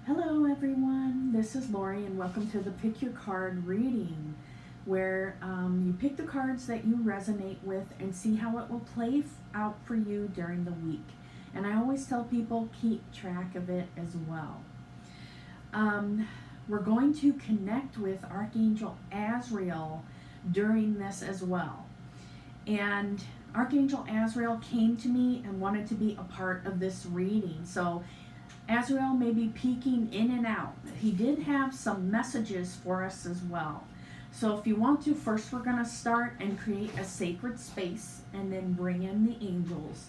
Hello everyone, this is Lori and welcome to the Pick Your Card reading where you pick the cards that you resonate with and see how it will play out for you during the week. And I always tell people keep track of it as well. We're going to connect with Archangel Azrael during this as well. And Archangel Azrael came to me and wanted to be a part of this reading. So Azrael may be peeking in and out. He did have some messages for us as well. So if you want to, first we're going to start and create a sacred space and then bring in the angels.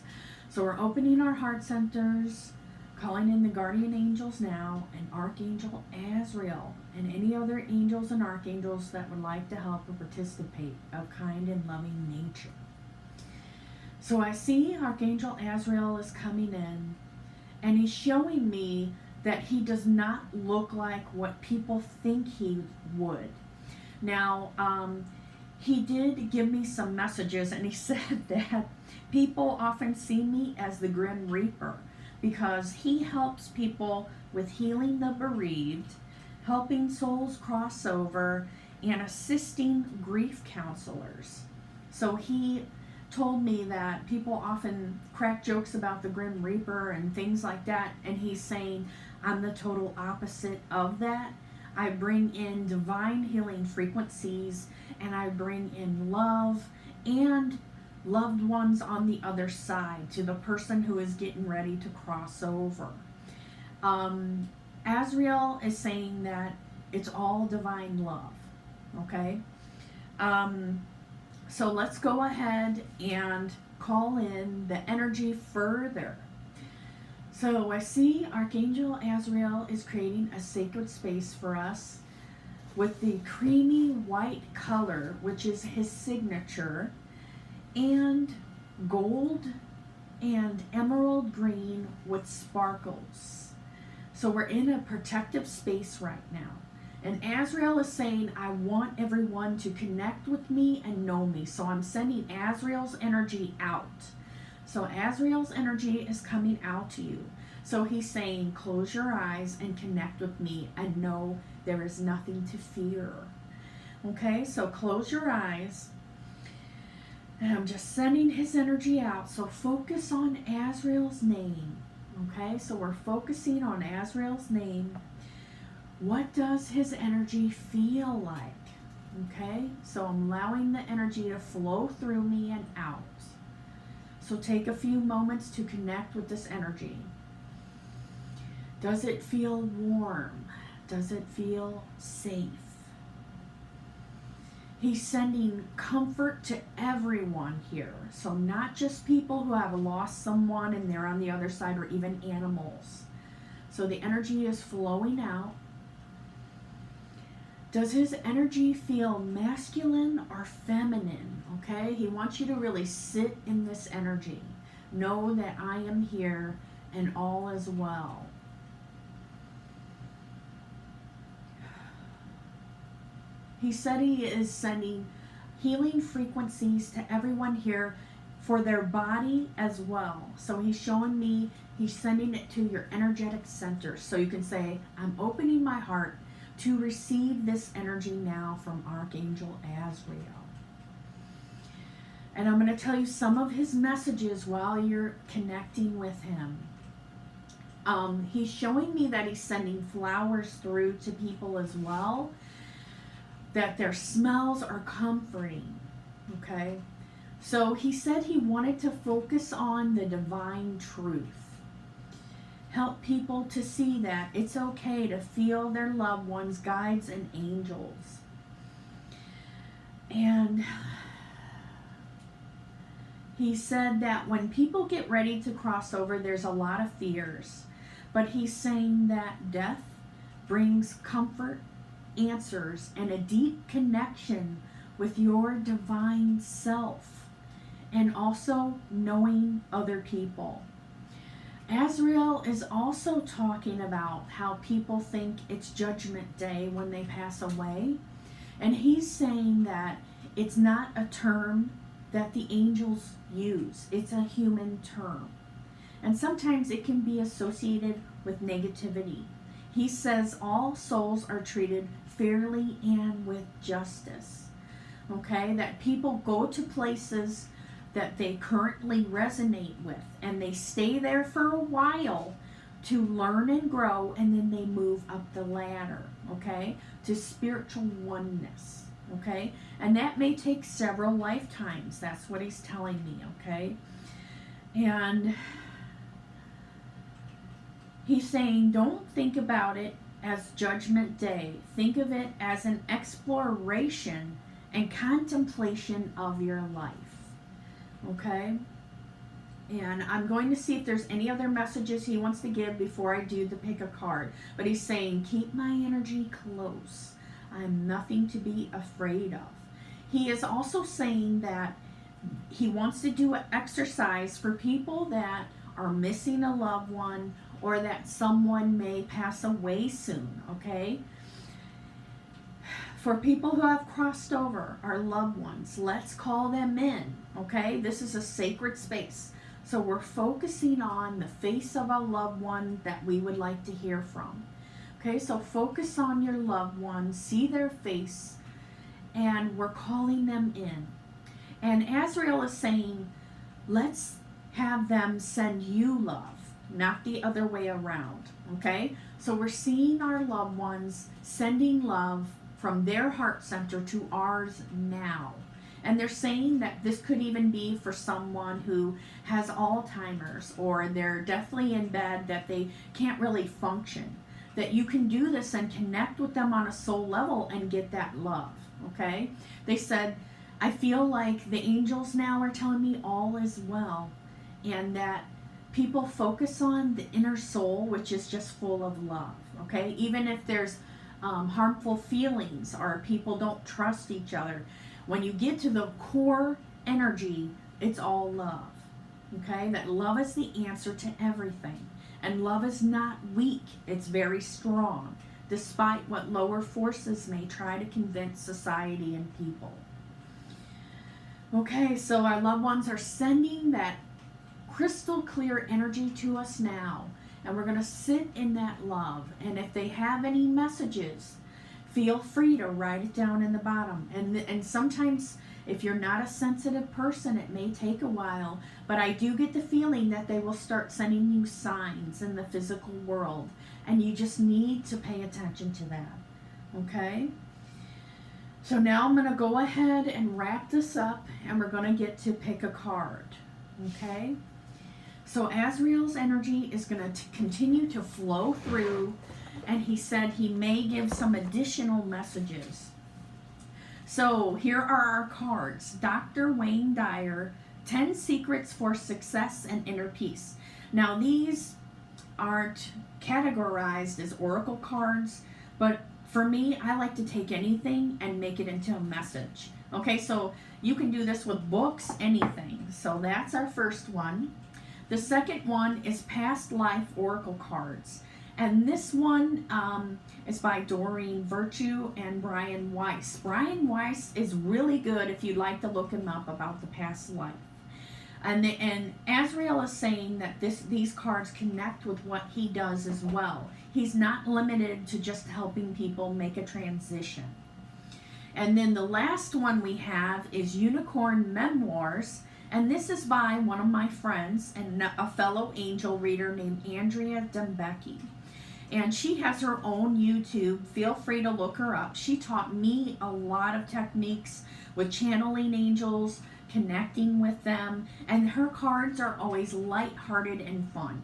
So we're opening our heart centers, calling in the guardian angels now, and Archangel Azrael, and any other angels and archangels that would like to help or participate of kind and loving nature. So I see Archangel Azrael is coming in. And he's showing me that he does not look like what people think he would. Now, he did give me some messages, and he said that people often see me as the Grim Reaper because he helps people with healing the bereaved, helping souls cross over, and assisting grief counselors. So he told me that people often crack jokes about the Grim Reaper and things like that, and he's saying I'm the total opposite of that. I bring in divine healing frequencies, and I bring in love and loved ones on the other side to the person who is getting ready to cross over. Azrael is saying that it's all divine love, okay? So let's go ahead and call in the energy further. So I see Archangel Azrael is creating a sacred space for us with the creamy white color, which is his signature, and gold and emerald green with sparkles. So we're in a protective space right now. And Azrael is saying, I want everyone to connect with me and know me. So I'm sending Azrael's energy out. So Azrael's energy is coming out to you. So he's saying, close your eyes and connect with me and know there is nothing to fear. Okay, so close your eyes. And I'm just sending his energy out. So focus on Azrael's name. Okay, so we're focusing on Azrael's name. What does his energy feel like? Okay, so I'm allowing the energy to flow through me and out. So take a few moments to connect with this energy. Does it feel warm? Does it feel safe? He's sending comfort to everyone here. So not just people who have lost someone and they're on the other side, or even animals. So the energy is flowing out. Does his energy feel masculine or feminine? Okay, he wants you to really sit in this energy. Know that I am here and all is well. He said he is sending healing frequencies to everyone here for their body as well. So he's showing me, he's sending it to your energetic center. So you can say, I'm opening my heart to receive this energy now from Archangel Azrael. And I'm going to tell you some of his messages while you're connecting with him. He's showing me that he's sending flowers through to people as well, that their smells are comforting, okay? So he said he wanted to focus on the divine truth. Help people to see that it's okay to feel their loved ones, guides, and angels. And he said that when people get ready to cross over, there's a lot of fears. But he's saying that death brings comfort, answers, and a deep connection with your divine self, and also knowing other people. Azrael is also talking about how people think it's Judgment Day when they pass away. And he's saying that it's not a term that the angels use. It's a human term. And sometimes it can be associated with negativity. He says all souls are treated fairly and with justice. Okay, that people go to places that they currently resonate with, and they stay there for a while to learn and grow, and then they move up the ladder, okay, to spiritual oneness, okay, and that may take several lifetimes. That's what he's telling me, okay. And he's saying, don't think about it as Judgment Day. Think of it as an exploration and contemplation of your life. Okay? And I'm going to see if there's any other messages he wants to give before I do the pick a card. But he's saying, keep my energy close. I'm nothing to be afraid of. He is also saying that he wants to do an exercise for people that are missing a loved one, or that someone may pass away soon, okay? For people who have crossed over, our loved ones, let's call them in, okay? This is a sacred space. So we're focusing on the face of a loved one that we would like to hear from. Okay, so focus on your loved one, see their face, and we're calling them in. And Azrael is saying, let's have them send you love, not the other way around, okay? So we're seeing our loved ones sending love from their heart center to ours now. And they're saying that this could even be for someone who has Alzheimer's, or they're definitely in bed, that they can't really function. That you can do this and connect with them on a soul level and get that love, okay? They said, I feel like the angels now are telling me all is well, and that people focus on the inner soul, which is just full of love, okay? Even if there's harmful feelings, or people don't trust each other, when you get to the core energy, it's all love, okay? That love is the answer to everything. And love is not weak, it's very strong, despite what lower forces may try to convince society and people. Okay, so our loved ones are sending that crystal clear energy to us now, and we're going to sit in that love. And if they have any messages, feel free to write it down in the bottom. And sometimes, if you're not a sensitive person, it may take a while, but I do get the feeling that they will start sending you signs in the physical world, and you just need to pay attention to that, okay? So now I'm going to go ahead and wrap this up, and we're going to get to pick a card, okay? So Azrael's energy is going to continue to flow through, and he said he may give some additional messages. So here are our cards. Dr. Wayne Dyer, 10 Secrets for Success and Inner Peace. Now these aren't categorized as oracle cards, but for me, I like to take anything and make it into a message. Okay, so you can do this with books, anything. So that's our first one. The second one is Past Life Oracle Cards. And this one is by Doreen Virtue and Brian Weiss. Brian Weiss is really good if you'd like to look him up about the past life. And Azrael is saying that these cards connect with what he does as well. He's not limited to just helping people make a transition. And then the last one we have is Unicorn Memoirs. And this is by one of my friends and a fellow angel reader named Andrea Dembecki. And she has her own YouTube. Feel free to look her up. She taught me a lot of techniques with channeling angels, connecting with them, and her cards are always lighthearted and fun.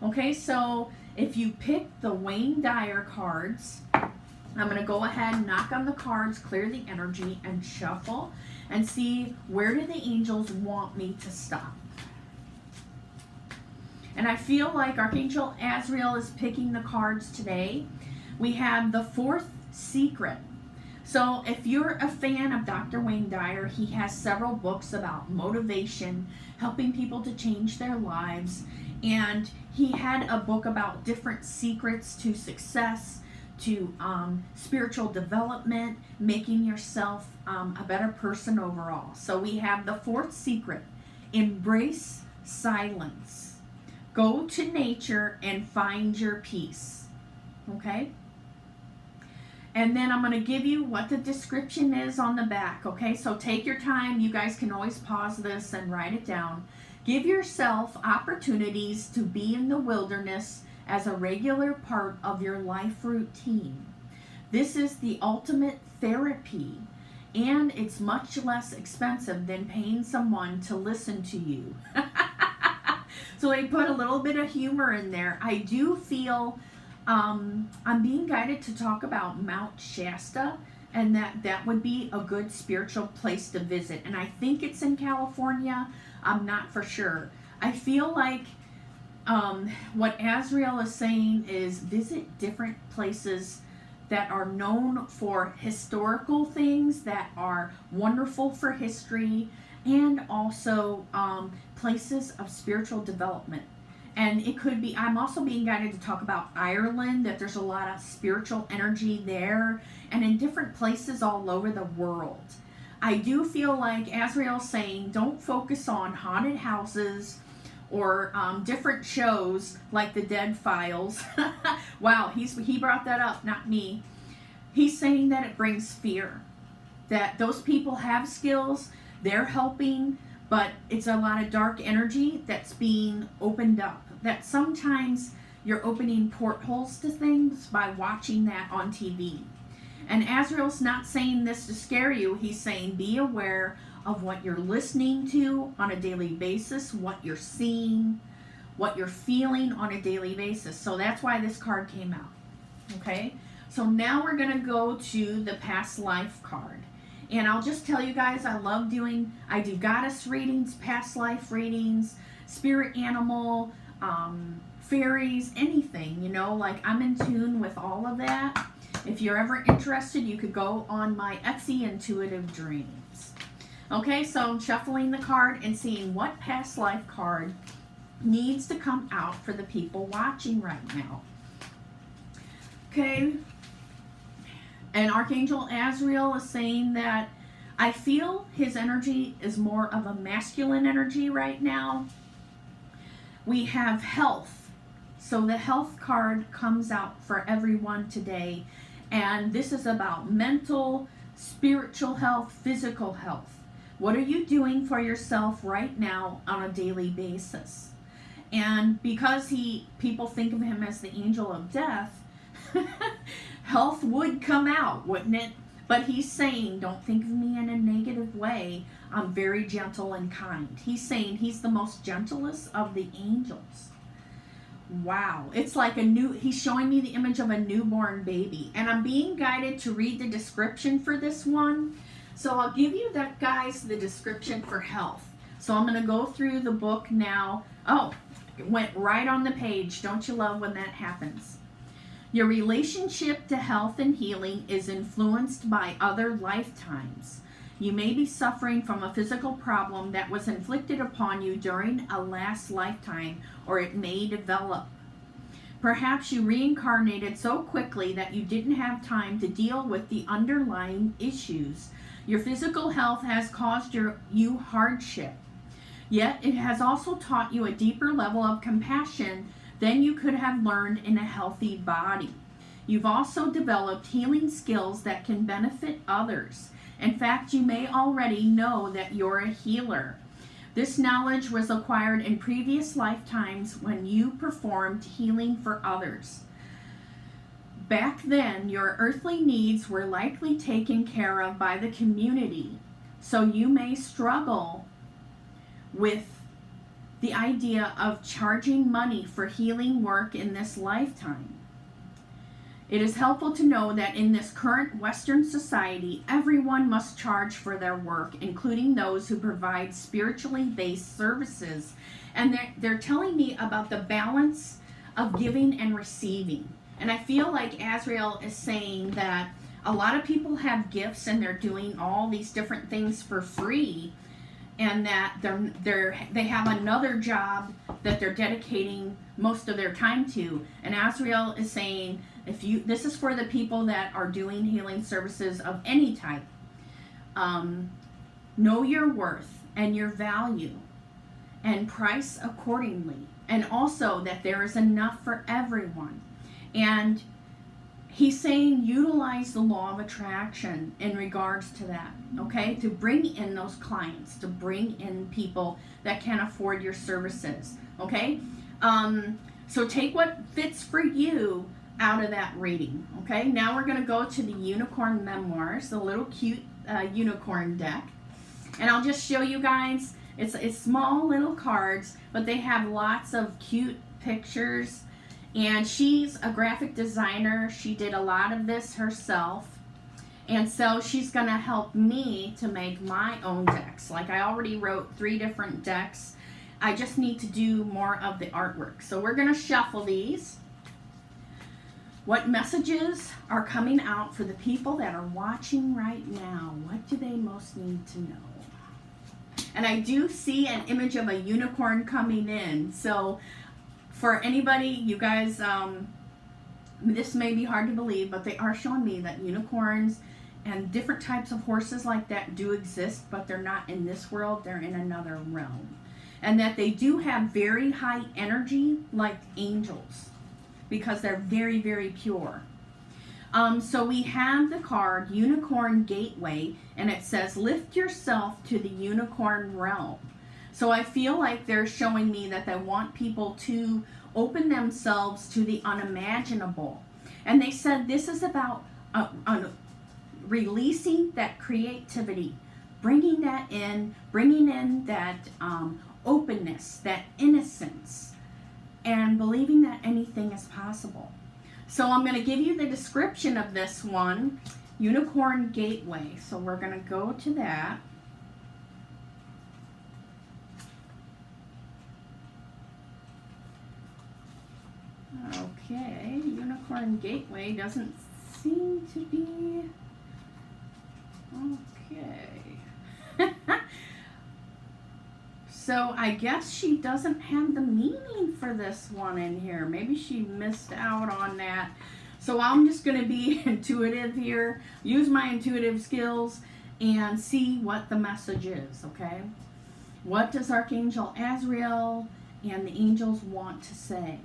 Okay, so if you pick the Wayne Dyer cards, I'm going to go ahead, knock on the cards, clear the energy, and shuffle, and see where do the angels want me to stop. And I feel like Archangel Azrael is picking the cards today. We have the fourth secret. So if you're a fan of Dr. Wayne Dyer, he has several books about motivation, helping people to change their lives. And he had a book about different secrets to success, to spiritual development, making yourself a better person overall. So we have the fourth secret: embrace silence. Go to nature and find your peace. Okay? And then I'm going to give you what the description is on the back. Okay? So take your time. You guys can always pause this and write it down. Give yourself opportunities to be in the wilderness as a regular part of your life routine. This is the ultimate therapy, and it's much less expensive than paying someone to listen to you. So I put a little bit of humor in there. I do feel I'm being guided to talk about Mount Shasta, and that would be a good spiritual place to visit. And I think it's in California. I'm not for sure. I feel like what Azrael is saying is visit different places that are known for historical things that are wonderful for history, and also places of spiritual development. And it could be, I'm also being guided to talk about Ireland, that there's a lot of spiritual energy there, and in different places all over the world. I do feel like Azrael's saying don't focus on haunted houses or different shows like the Dead Files. Wow, he brought that up, not me. He's saying that it brings fear, that those people have skills, they're helping, but it's a lot of dark energy that's being opened up. That sometimes you're opening portholes to things by watching that on TV. And Azrael's not saying this to scare you. He's saying be aware of what you're listening to on a daily basis, what you're seeing, what you're feeling on a daily basis. So that's why this card came out. Okay? So now we're going to go to the past life card. And I'll just tell you guys, I do goddess readings, past life readings, spirit animal, fairies, anything, like I'm in tune with all of that. If you're ever interested, you could go on my Etsy, IntuitiveDreams. Okay, so I'm shuffling the card and seeing what past life card needs to come out for the people watching right now. Okay. And Archangel Azrael is saying that I feel his energy is more of a masculine energy right now. We have health. So the health card comes out for everyone today. And this is about mental, spiritual health, physical health. What are you doing for yourself right now on a daily basis? And because people think of him as the angel of death, health would come out, wouldn't it? But he's saying, don't think of me in a negative way. I'm very gentle and kind. He's saying he's the most gentlest of the angels. Wow. It's like he's showing me the image of a newborn baby. And I'm being guided to read the description for this one. So I'll give you the description for health. So I'm going to go through the book now. Oh, it went right on the page. Don't you love when that happens? Your relationship to health and healing is influenced by other lifetimes. You may be suffering from a physical problem that was inflicted upon you during a last lifetime, or it may develop. Perhaps you reincarnated so quickly that you didn't have time to deal with the underlying issues. Your physical health has caused you hardship. Yet it has also taught you a deeper level of compassion than you could have learned in a healthy body. You've also developed healing skills that can benefit others. In fact, you may already know that you're a healer. This knowledge was acquired in previous lifetimes when you performed healing for others. Back then, your earthly needs were likely taken care of by the community, so you may struggle with the idea of charging money for healing work in this lifetime. It is helpful to know that in this current Western society, everyone must charge for their work, including those who provide spiritually based services. And they're telling me about the balance of giving and receiving. And I feel like Azrael is saying that a lot of people have gifts and they're doing all these different things for free, and that they have another job that they're dedicating most of their time to. And Azrael is saying, this is for the people that are doing healing services of any type. Know your worth and your value and price accordingly. And also that there is enough for everyone. And he's saying utilize the law of attraction in regards to that, okay? To bring in those clients, to bring in people that can afford your services, okay? So take what fits for you out of that reading, okay? Now we're going to go to the Unicorn Memoirs, the little cute unicorn deck. And I'll just show you guys, it's small little cards, but they have lots of cute pictures. And she's a graphic designer. She did a lot of this herself. And so she's going to help me to make my own decks. Like I already wrote 3 different decks. I just need to do more of the artwork. So we're going to shuffle these. What messages are coming out for the people that are watching right now? What do they most need to know? And I do see an image of a unicorn coming in. So for anybody, you guys, this may be hard to believe, but they are showing me that unicorns and different types of horses like that do exist, but they're not in this world, they're in another realm. And that they do have very high energy like angels, because they're very, very pure. So we have the card Unicorn Gateway, and it says lift yourself to the unicorn realm. So I feel like they're showing me that they want people to open themselves to the unimaginable. And they said this is about releasing that creativity, bringing in that openness, that innocence, and believing that anything is possible. So I'm going to give you the description of this one, Unicorn Gateway. So we're going to go to that. Okay, Unicorn Gateway doesn't seem to be okay. So I guess she doesn't have the meaning for this one in here. Maybe she missed out on that. So I'm just going to be intuitive here, use my intuitive skills, and see what the message is, okay? What does Archangel Azrael and the angels want to say?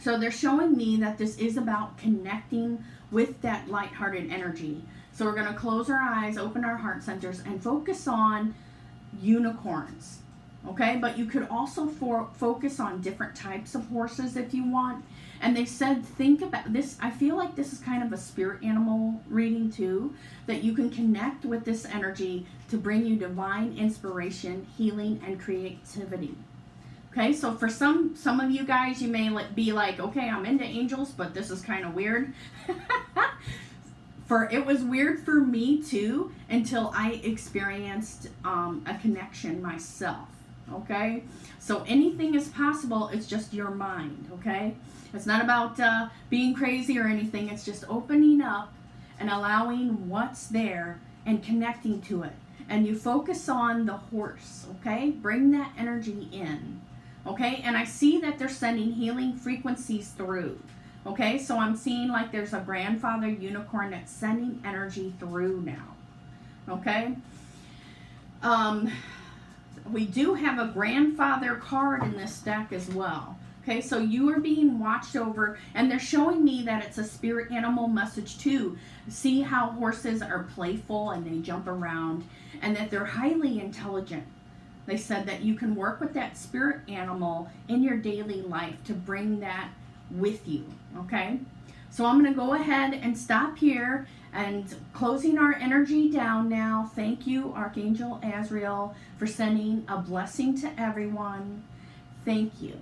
So they're showing me that this is about connecting with that lighthearted energy. So we're going to close our eyes, open our heart centers, and focus on unicorns. Okay, but you could also focus on different types of horses if you want. And they said, think about this. I feel like this is kind of a spirit animal reading too, that you can connect with this energy to bring you divine inspiration, healing, and creativity. Okay, so for some of you guys, you may be like, okay, I'm into angels, but this is kind of weird. It was weird for me too until I experienced a connection myself. Okay, so anything is possible. It's just your mind. Okay, it's not about being crazy or anything. It's just opening up and allowing what's there and connecting to it. And you focus on the horse. Okay, bring that energy in. Okay, and I see that they're sending healing frequencies through. Okay, so I'm seeing like there's a grandfather unicorn that's sending energy through now. Okay. We do have a grandfather card in this deck as well. Okay, so you are being watched over, and they're showing me that it's a spirit animal message too. See how horses are playful and they jump around, and that they're highly intelligent. They said that you can work with that spirit animal in your daily life to bring that with you. Okay, so I'm going to go ahead and stop here and closing our energy down now. Thank you, Archangel Azrael, for sending a blessing to everyone. Thank you.